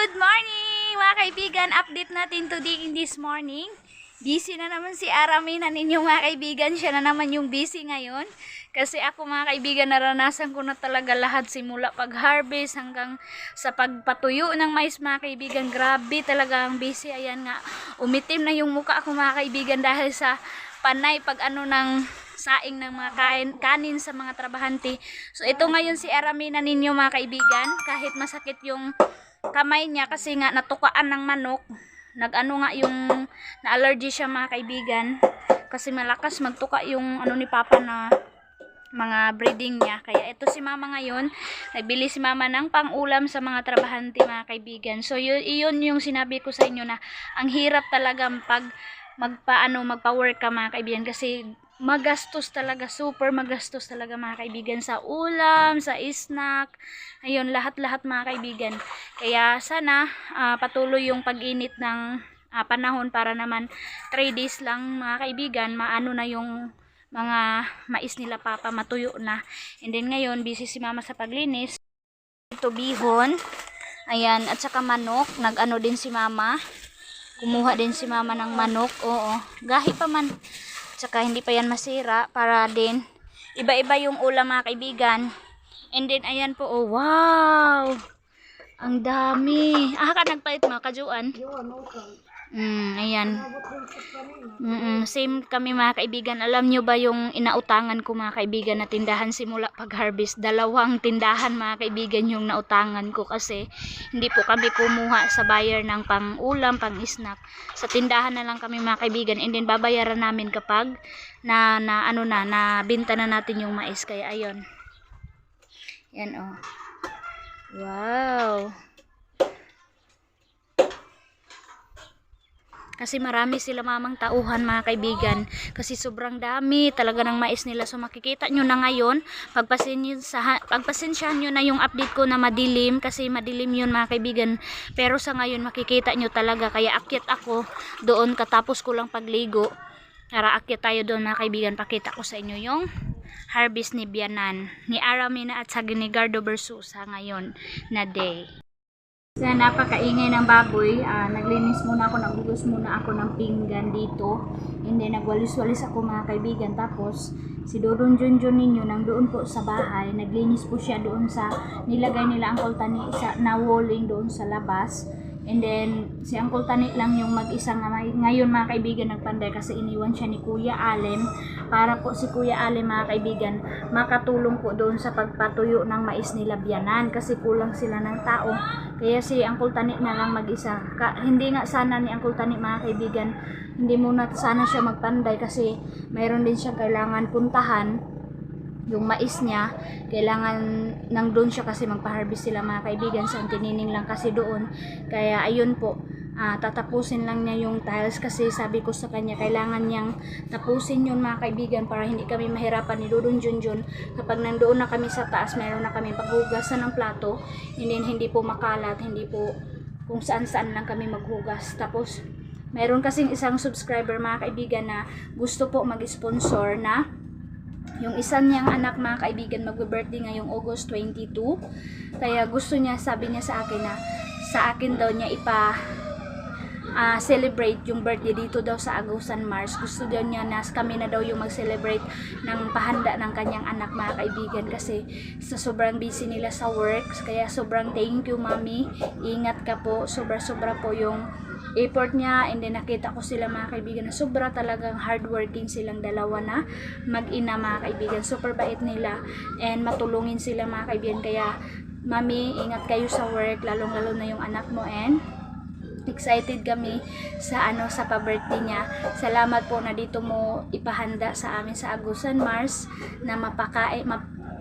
Good morning mga kaibigan, update natin today in this morning. Busy na naman si Arami na ninyo mga kaibigan, siya na naman yung busy ngayon. Kasi ako mga kaibigan, naranasan ko na talaga lahat simula pag-harvest hanggang sa pagpatuyo ng mais mga kaibigan. Grabe talaga ang busy, ayan nga, umitim na yung mukha ako mga kaibigan dahil sa panay pag ano ng saing ng mga kanin sa mga trabahante. So ito ngayon si Arami na ninyo mga kaibigan, kahit masakit yung kamay niya kasi nga natukaan ng manok, nag-ano nga yung na-allergy siya mga kaibigan kasi malakas magtuka yung ano ni Papa na mga breeding niya. Kaya ito si Mama ngayon, nagbili si Mama ng pang-ulam sa mga trabahante mga kaibigan. So yun yung sinabi ko sa inyo na ang hirap talaga pag magpa-work ka mga kaibigan kasi magastos talaga, super magastos talaga mga kaibigan sa ulam, sa snack, ayun, lahat-lahat mga kaibigan. Kaya sana patuloy yung pag-init ng panahon para naman 3 days lang mga kaibigan, maano na yung mga mais nila Papa, matuyo na. And then ngayon, busy si Mama sa paglinis. Ito bihon, ayan, at saka manok, nag-ano din si Mama. Kumuha din si Mama ng manok, oo, gahi pa man. Tsaka hindi pa yan masira para din iba-iba yung ulam mga kaibigan. And then ayan po, oh wow, ang dami. Ka nagpalit mga kajuan. Ayan. Same kami mga kaibigan. Alam nyo ba yung inautangan ko mga kaibigan na tindahan simula pag-harvest? 2 tindahan mga kaibigan yung nautangan ko kasi hindi po kami kumuha sa buyer ng pang-ulam, pang-snack. Sa tindahan na lang kami mga kaibigan, and then babayaran namin kapag nabenta na natin yung mais. Kaya ayun. Yan oh. Wow. Kasi marami sila mamang tauhan mga kaibigan. Kasi sobrang dami talaga ng mais nila. So makikita nyo na ngayon. Pagpasensyahan nyo na yung update ko na madilim. Kasi madilim yun mga kaibigan. Pero sa ngayon makikita nyo talaga. Kaya akyat ako doon katapos ko lang pagligo. Tara akyat tayo doon mga kaibigan. Pakita ko sa inyo yung harvest ni Bianan, ni Aramina at sa Ginigardo Versusa ngayon na day. Sa napakaingay ng baboy, naglinis muna ako, naghugas muna ako ng pinggan dito. And then nagwalis-walis ako mga kaibigan. Tapos si Dodon Junjun ninyo nang doon po sa bahay, naglinis po siya doon sa nilagay nila Uncle Tani sa na-walling doon sa labas. And then si Uncle Tani lang yung mag-isa ngayon mga kaibigan nagpanday kasi iniwan siya ni Kuya Alem para po si Kuya Alem mga kaibigan makatulong po doon sa pagpatuyo ng mais nila Bianan kasi kulang sila ng tao. Kaya si Uncle Tani na lang mag-isa. Hindi nga sana ni Uncle Tani mga kaibigan, hindi muna sana siya magpanday kasi mayroon din siya kailangan puntahan. Yung mais niya, kailangan nang doon siya kasi magpa-harvest sila mga kaibigan. Sa tinining lang kasi doon. Kaya ayun po, tatapusin lang niya yung tiles kasi sabi ko sa kanya, kailangan niyang tapusin yun mga kaibigan para hindi kami mahirapan ni Dodon Junjun. Kapag nandoon na kami sa taas, mayroon na kami paghugasan ng plato, hindi po makalat, hindi po kung saan-saan lang kami maghugas. Tapos, mayroon kasing isang subscriber mga kaibigan na gusto po mag-sponsor na yung isa niyang anak mga kaibigan magbe-birthday ngayong August 22. Kaya gusto niya, sabi niya sa akin na sa akin daw niya celebrate yung birthday dito daw sa Agusan Mars. Gusto daw niya na kami na daw yung mag-celebrate ng pahanda ng kanyang anak mga kaibigan kasi sa sobrang busy nila sa work. Kaya sobrang thank you mami, ingat ka po, sobra-sobra po yung effort niya. And then nakita ko sila mga kaibigan na sobra talagang hardworking silang dalawa na mag-ina mga kaibigan. Super bait nila and matulungin sila mga kaibigan. Kaya mami, ingat kayo sa work, lalong-lalo na yung anak mo, and excited kami sa sa pa-birthday niya. Salamat po na dito mo ipahanda sa amin sa Agusan Mars na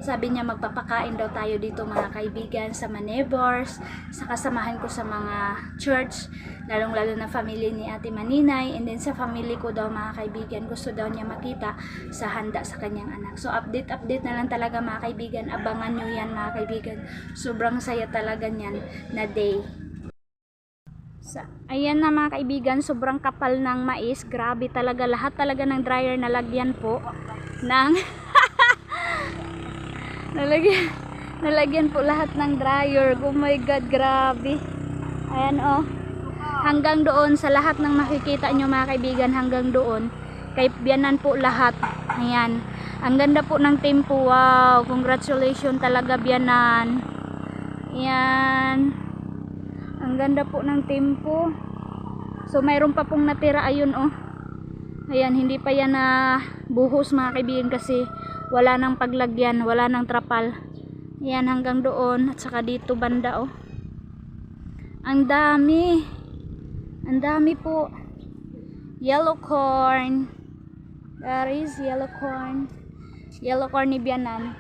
sabi niya magpapakain daw tayo dito mga kaibigan sa mga neighbors, sa kasamahan ko sa mga church, lalong-lalo na family ni Ate Maninay, and then sa family ko daw mga kaibigan. Gusto daw niya makita sa handa sa kanyang anak. So update na lang talaga mga kaibigan. Abangan nyo yan mga kaibigan. Sobrang saya talaga niyan na day. Ayan na mga kaibigan, sobrang kapal ng mais. Grabe talaga, lahat talaga ng dryer nalagyan po ng nalagyan po lahat ng dryer. Oh my god, grabe. Ayan oh. Hanggang doon sa lahat ng makikita nyo mga kaibigan, hanggang doon. Kay biyanan po lahat. Ayan. Ang ganda po ng tempo. Wow. Congratulations talaga biyanan. Ayan. Ang ganda po ng tempo. So mayroon pa pong natira. Ayun oh. Ayan. Hindi pa yan na buhos mga kaibigan kasi wala nang paglagyan. Wala nang trapal. Ayan hanggang doon. At saka dito banda oh. Ang dami. Ang dami po. Yellow corn. There is yellow corn. Yellow corn ni biyanan.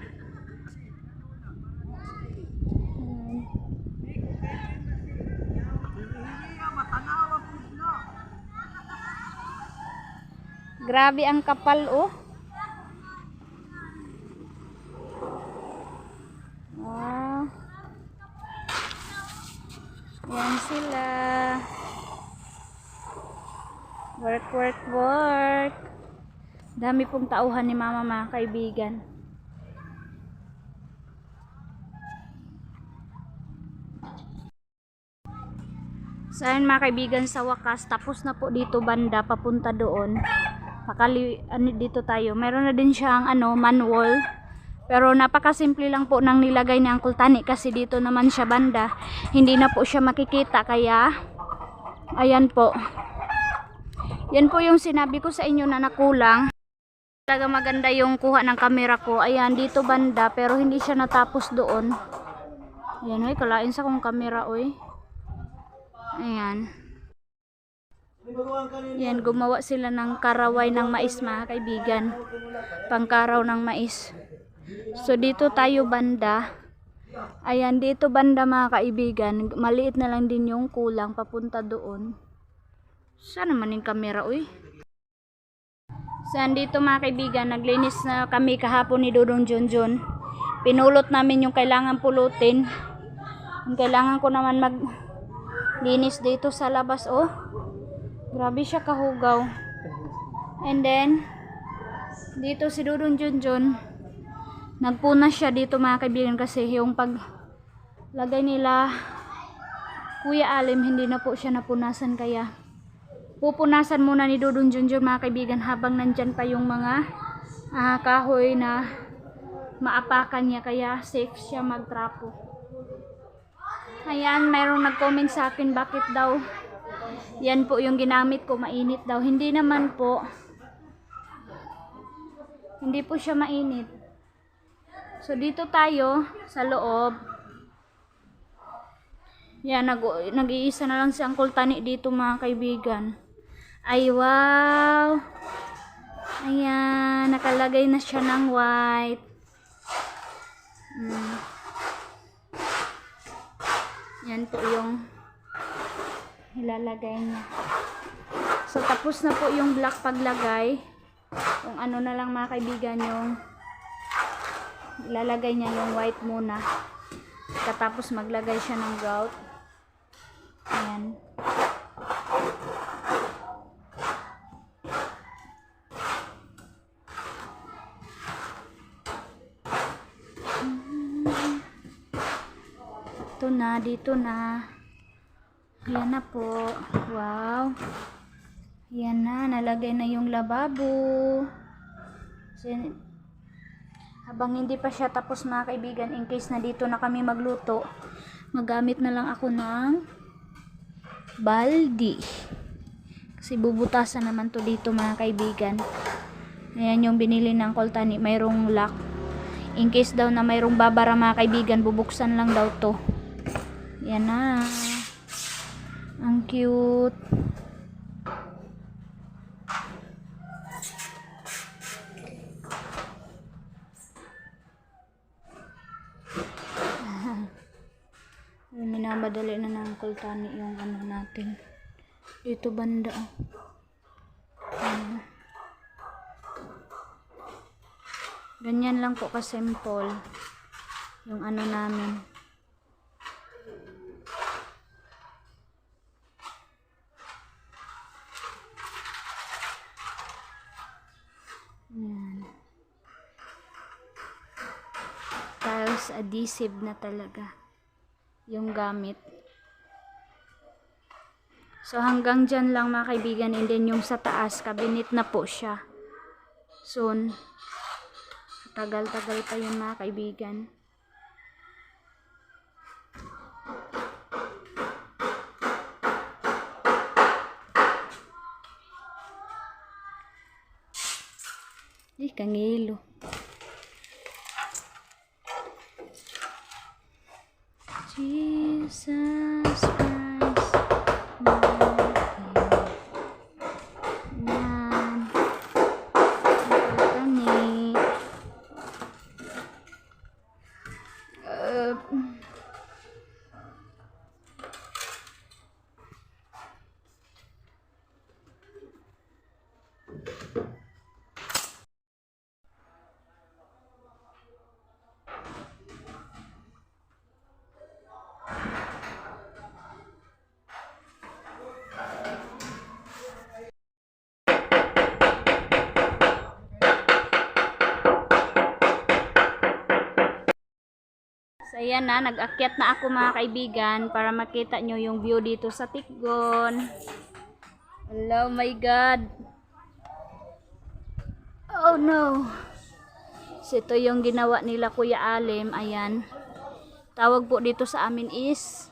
Grabe ang kapal oh. Wow. Yan sila. Work, work, work. Dami pong tauhan ni mama mga kaibigan. So ayun mga kaibigan, sa wakas tapos na po dito banda papunta doon. Dito tayo. Meron na din siyang manual. Pero napakasimple lang po nang nilagay ni Uncle Tani kasi dito naman siya banda. Hindi na po siya makikita kaya ayan po. Yan po yung sinabi ko sa inyo na nakulang. Talaga maganda yung kuha ng camera ko. Ayan dito banda pero hindi siya natapos doon. Ayan oy, kalain sa kong camera oy. Ayan. Yan, gumawa sila ng karaway ng mais mga kaibigan. Pangkaraw ng mais. So dito tayo banda. Ayan, dito banda mga kaibigan. Maliit na lang din yung kulang papunta doon. Saan naman yung camera uy? So dito mga kaibigan, naglinis na kami kahapon ni Dodong Junjun. Pinulot namin yung kailangan pulutin. Yung kailangan ko naman maglinis dito sa labas oh. Grabe siya kahugaw. And then dito si Dodong Junjun nagpunas siya dito mga kaibigan kasi yung paglagay nila Kuya Alim hindi na po siya napunasan kaya pupunasan muna ni Dodong Junjun mga kaibigan habang nandyan pa yung mga kahoy na maapakan niya kaya safe siya magtrapo. Ayan, mayroong nag-comment sa akin bakit daw yan po yung ginamit ko mainit daw. Hindi naman po. Hindi po siya mainit. So dito tayo sa loob. Yan, nag-iisa na lang si Uncle Tani dito mga kaibigan. Ay wow. Ayan, nakalagay na siya ng white. Yan po yung ilalagay niya. So tapos na po yung black paglagay. Yung ano na lang mga kaibigan yung ilalagay niya yung white muna. Katapos maglagay siya ng gout. Ayan. Ito na, dito na. Ayan na po. Wow. Ayan na, nalagay na yung lababo. So, habang hindi pa siya tapos mga kaibigan, in case na dito na kami magluto, magamit na lang ako ng baldi. Kasi bubutasan naman to dito mga kaibigan. Ayan yung binili ng Uncle Tani, mayroong lock. In case daw na mayroong babara mga kaibigan, bubuksan lang daw to. Ayan na. Ang cute. Minabadali na ng Uncle Tani yung ano natin. Dito banda. Ganyan lang po ka-simple yung ano namin. Yan. Tiles adhesive na talaga yung gamit. So hanggang dyan lang mga kaibigan, and then yung sa taas, cabinet na po siya. Soon. Tagal-tagal pa yun mga kaibigan. Kangilo. Jesus Christ, my King. Yan. Kani. So ayan na, nag-akyat na ako mga kaibigan para makita nyo yung view dito sa Tikgon. Hello, my God. Oh no. So ito yung ginawa nila Kuya Alim. Ayan. Tawag po dito sa amin is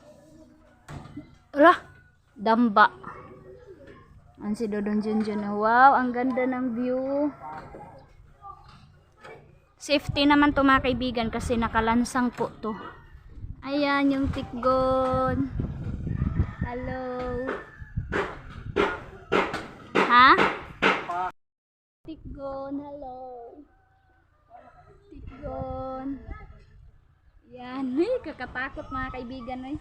damba. Ang si Dodong Junjun. Wow, ang ganda ng view. Safety naman to mga kaibigan kasi nakalansang po to. Ayan yung Tikgon. Hello. Ha? Tikgon, hello. Tikgon. Yan. Ay, kakatakot mga kaibigan. Ay.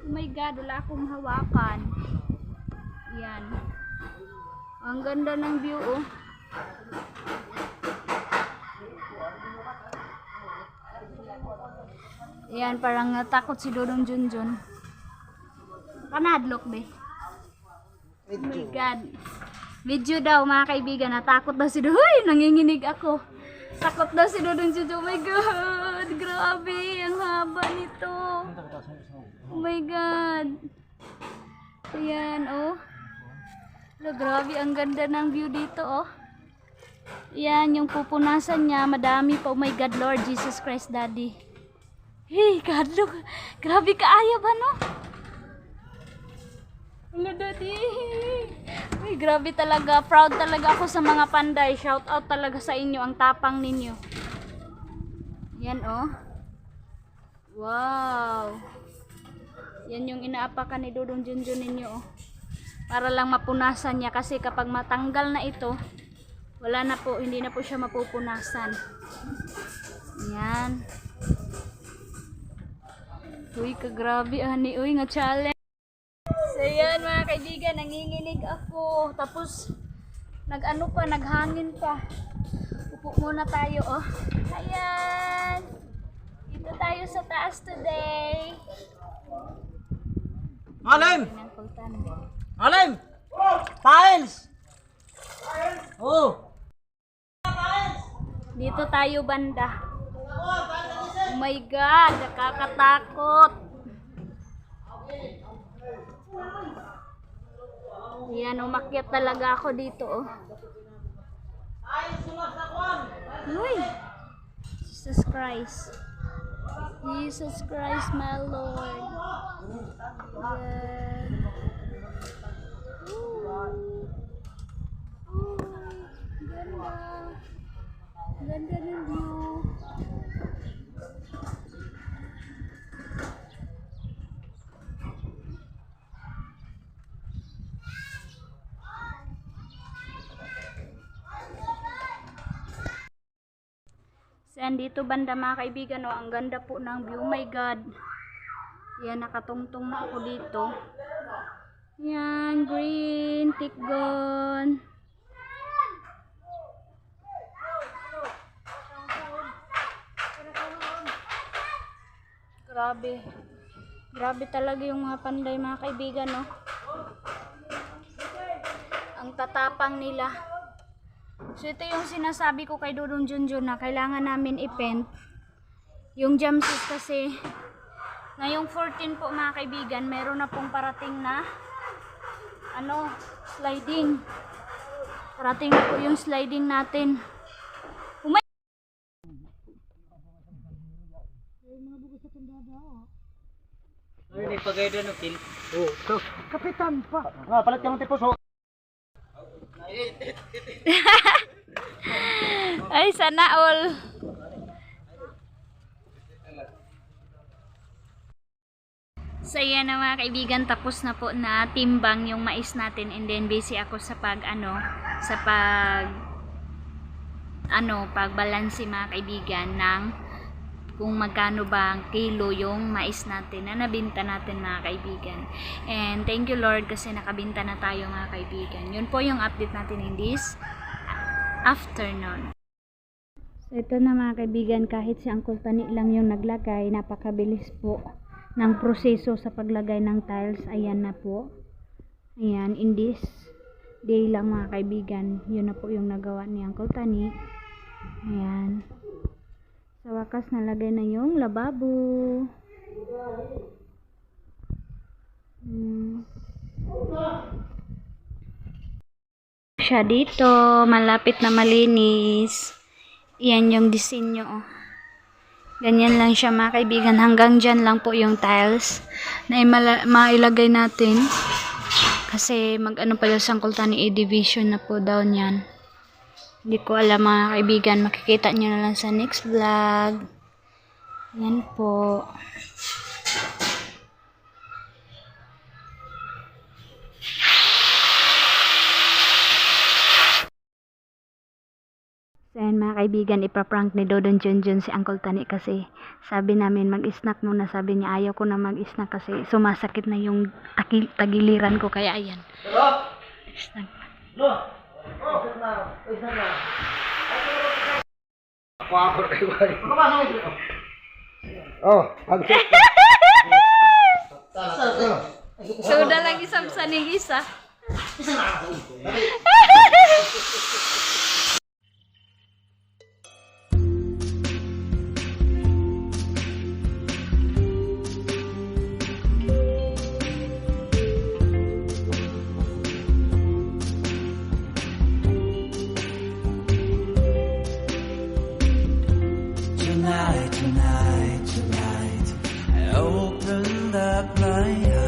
Oh my God, wala akong hawakan. Yan. Ang ganda ng view oh. Yan, parang natakot si Dodong Junjun. Kanadlok be. Oh my God. Video daw mga kaibigan. Natakot daw si Dodong. Hoy, nanginginig ako. Takot daw si Dodong Junjun. Oh my God. Grabe. Ang haba nito. Oh my God. Ayan, oh. Grabe, ang ganda ng view dito, oh. Yan, yung pupunasan niya. Madami pa. Oh my God, Lord Jesus Christ, Daddy. Hey, God, look. Grabe kaaya ba, no? Hello, Daddy. Uy, grabe talaga. Proud talaga ako sa mga panday. Shout out talaga sa inyo. Ang tapang ninyo. Yan, oh. Wow. Yan yung inaapakan ni Dodong Junjun ninyo, oh. Para lang mapunasan niya. Kasi kapag matanggal na ito, wala na po. Hindi na po siya mapupunasan. Yan. Uy, kagrabe, ani. Uy, nga challenge. So, yan mga kaibigan, nanginginig ako. Tapos, nag-ano pa, naghangin pa. Upo muna tayo, oh. Ayan. Dito tayo sa taas today. Alim! Alim! Tiles! Oh! Dito tayo banda. Oh my God, nakakatakot. Yan, umakyat talaga ako dito, oh. Uy! Jesus Christ. Jesus Christ, my Lord. Yan. Ganda. Ganda ng view. Yan, dito banda mga kaibigan, oh, ang ganda po ng view. Oh my God. Yan, nakatungtong na ako dito. Yan, green, Tikgon. Grabe. Grabe talaga yung mga panday mga kaibigan, no? Ang tatapang nila. So ito yung sinasabi ko kay Dodong Junjun na kailangan namin i-paint yung jumpsuit kasi ngayong 14 po mga kaibigan, meron na pong parating na sliding. Parating na po yung sliding natin. Umay! Ay, may pagay doon, Phil. Oo, so, kapitan pa. Ah, palit ka ng tipos, ho. Ay, sana all. So yan na mga kaibigan, tapos na po na timbang yung mais natin, and then busy ako sa pagbalanse mga kaibigan ng kung magkano ba ang kilo yung mais natin na nabinta natin mga kaibigan. And thank you Lord kasi nakabinta na tayo mga kaibigan. Yun po yung update natin in this afternoon. So ito na mga kaibigan, kahit si Uncle Tani lang yung naglagay, napakabilis po ng proseso sa paglagay ng tiles. Ayan na po. Ayan, in this day lang mga kaibigan, yun na po yung nagawa ni Uncle Tani. Ayan. Sa wakas nalagay na yung lababo. Siya dito, malapit na malinis. Yan yung disenyo. Oh. Ganyan lang siya mga kaibigan. Hanggang dyan lang po yung tiles na mailagay natin. Kasi mag-ano pala sa Uncle Tani, division na po daw niyan. Hindi ko alam mga kaibigan. Makikita nyo na lang sa next vlog. Yan po. So yan mga kaibigan, ipaprank ni Dodon Junjun si Uncle Tani kasi sabi namin mag-snack muna. Sabi niya ayaw ko na mag-snack kasi sumasakit na yung tagiliran ko, kaya ayan. Snack. Sudah lagi sa isa. Tonight, I opened up my